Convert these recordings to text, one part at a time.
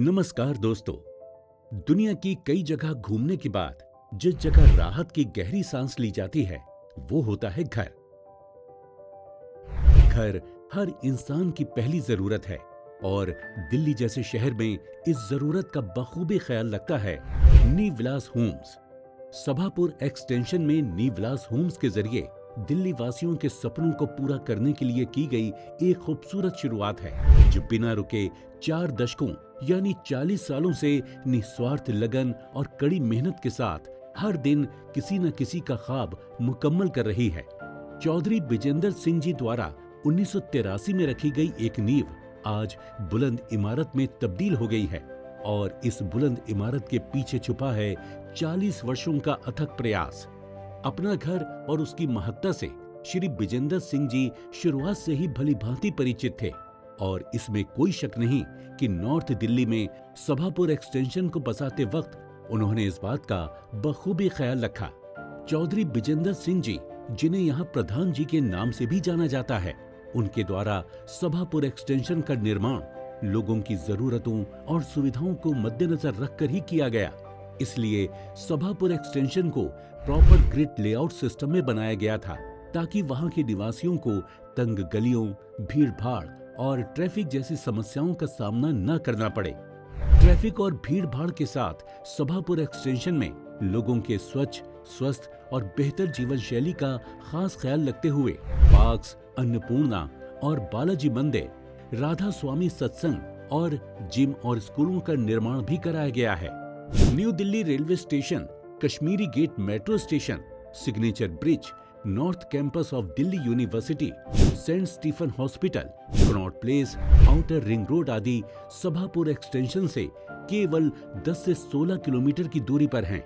नमस्कार दोस्तों। दुनिया की कई जगह घूमने के बाद जिस जगह राहत की गहरी सांस ली जाती है वो होता है घर। घर हर इंसान की पहली जरूरत है और दिल्ली जैसे शहर में इस जरूरत का बखूबी ख्याल रखता है नी विलास होम्स। सभापुर एक्सटेंशन में नी विलास होम्स के जरिए दिल्ली वासियों के सपनों को पूरा करने के लिए की गई एक खूबसूरत शुरुआत है जो बिना रुके 4 दशकों यानी 40 सालों से निस्वार्थ लगन और कड़ी मेहनत के साथ हर दिन किसी न किसी का ख्वाब मुकम्मल कर रही है। चौधरी बिजेंद्र सिंह जी द्वारा 1983 में रखी गई एक नींव आज बुलंद इमारत में तब्दील हो गई है और इस बुलंद इमारत के पीछे छुपा है 40 वर्षों का अथक प्रयास। अपना घर और उसकी महत्ता से श्री बिजेंद्र सिंह जी शुरुआत से ही भली भांति परिचित थे और इसमें कोई शक नहीं कि नॉर्थ दिल्ली में सभापुर एक्सटेंशन को बसाते वक्त उन्होंने इस बात का बखूबी ख्याल रखा। चौधरी बिजेंद्र सिंह जी, जिन्हें यहाँ प्रधान जी के नाम से भी जाना जाता है, उनके द्वारा सभापुर एक्सटेंशन का निर्माण लोगों की जरूरतों और सुविधाओं को मद्देनजर रखकर ही किया गया। इसलिए सभापुर एक्सटेंशन को प्रॉपर ग्रिड लेआउट सिस्टम में बनाया गया था ताकि वहां के निवासियों को तंग गलियों, भीड़-भाड़ और ट्रैफिक जैसी समस्याओं का सामना न करना पड़े। ट्रैफिक और भीड़-भाड़ के साथ सभापुर एक्सटेंशन में लोगों के स्वच्छ, स्वस्थ और बेहतर जीवन शैली का खास ख्याल रखते हुए पार्क्स, अन्नपूर्णा और बालाजी मंदिर, राधा स्वामी सत्संग और जिम और स्कूलों का निर्माण भी कराया गया है। New Delhi railway station, Kashmiri gate metro station, signature bridge, north campus of Delhi university, saint Stephen hospital, Connaught place, outer ring road आदि सभापुर एक्सटेंशन से केवल 10 से 16 किलोमीटर की दूरी पर हैं।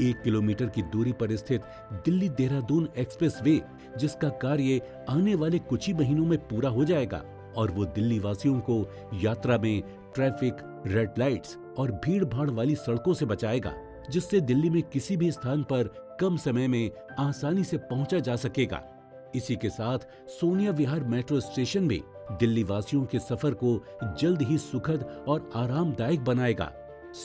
1 किलोमीटर की दूरी पर स्थित दिल्ली देहरादून एक्सप्रेस वे, जिसका कार्य आने वाले कुछ ही महीनों में पूरा हो जाएगा और वो दिल्ली वासियों को यात्रा में ट्रैफिक, रेड लाइट्स और भीड़ भाड़ वाली सड़कों से बचाएगा, जिससे दिल्ली में किसी भी स्थान पर कम समय में आसानी से पहुंचा जा सकेगा। इसी के साथ सोनिया विहार मेट्रो स्टेशन भी दिल्ली वासियों के सफर को जल्द ही सुखद और आरामदायक बनाएगा।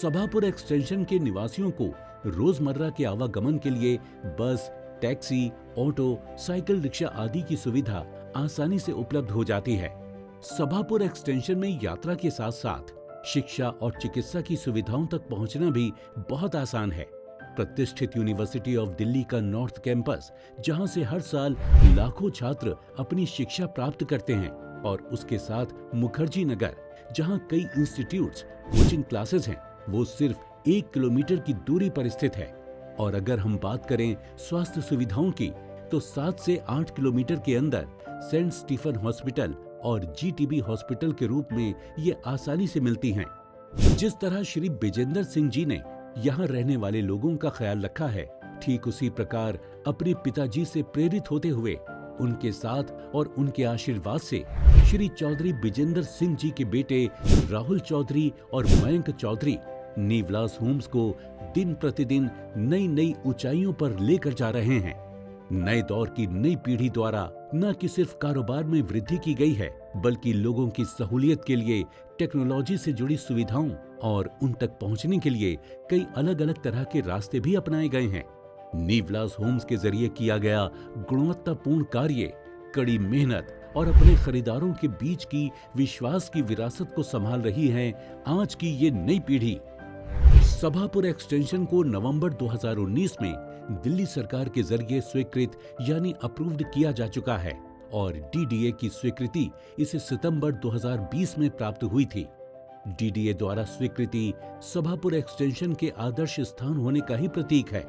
सभापुर एक्सटेंशन के निवासियों को रोजमर्रा के आवागमन के लिए बस, टैक्सी, ऑटो, साइकिल रिक्शा आदि की सुविधा आसानी से उपलब्ध हो जाती है। सभापुर एक्सटेंशन में यात्रा के साथ साथ शिक्षा और चिकित्सा की सुविधाओं तक पहुंचना भी बहुत आसान है। प्रतिष्ठित यूनिवर्सिटी ऑफ दिल्ली का नॉर्थ कैंपस, जहां से हर साल लाखों छात्र अपनी शिक्षा प्राप्त करते हैं, और उसके साथ मुखर्जी नगर, जहां कई इंस्टीट्यूट्स, कोचिंग क्लासेस हैं, वो सिर्फ 1 किलोमीटर की दूरी पर स्थित है। और अगर हम बात करें स्वास्थ्य सुविधाओं की, तो 7 से 8 किलोमीटर के अंदर सेंट स्टीफन हॉस्पिटल और जीटीबी हॉस्पिटल के रूप में ये आसानी से मिलती हैं। जिस तरह श्री बिजेंद्र सिंह जी ने यहाँ रहने वाले लोगों का ख्याल रखा है, ठीक उसी प्रकार अपने पिताजी से प्रेरित होते हुए उनके साथ और उनके आशीर्वाद से श्री चौधरी बिजेंद्र सिंह जी के बेटे राहुल चौधरी और मयंक चौधरी नी विलास होम्स को दिन प्रतिदिन नई नई ऊंचाइयों पर लेकर जा रहे हैं। नए दौर की नई पीढ़ी द्वारा न कि सिर्फ कारोबार में वृद्धि की गई है, बल्कि लोगों की सहूलियत के लिए टेक्नोलॉजी से जुड़ी सुविधाओं और उन तक पहुंचने के लिए कई अलग अलग तरह के रास्ते भी अपनाए गए हैं। नी विलास होम्स के जरिए किया गया गुणवत्तापूर्ण कार्य, कड़ी मेहनत और अपने खरीदारों के बीच की विश्वास की विरासत को संभाल रही है आज की ये नई पीढ़ी। सभापुर एक्सटेंशन को नवंबर 2019 में दिल्ली सरकार के जरिए स्वीकृत यानी अप्रूव्ड किया जा चुका है और डीडीए की स्वीकृति इसे सितंबर 2020 में प्राप्त हुई थी। डीडीए द्वारा स्वीकृति सभापुर एक्सटेंशन के आदर्श स्थान होने का ही प्रतीक है।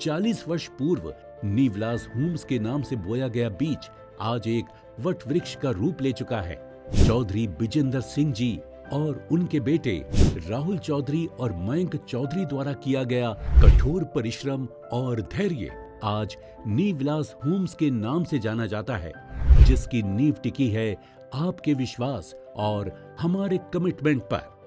40 वर्ष पूर्व नी विलास होम्स के नाम से बोया गया बीज आज एक वट वृक्ष का रूप ले चुका है। चौधरी बिजेंद्र सिंह जी और उनके बेटे राहुल चौधरी और मयंक चौधरी द्वारा किया गया कठोर परिश्रम और धैर्य आज नी विलास होम्स के नाम से जाना जाता है, जिसकी नींव टिकी है आपके विश्वास और हमारे कमिटमेंट पर।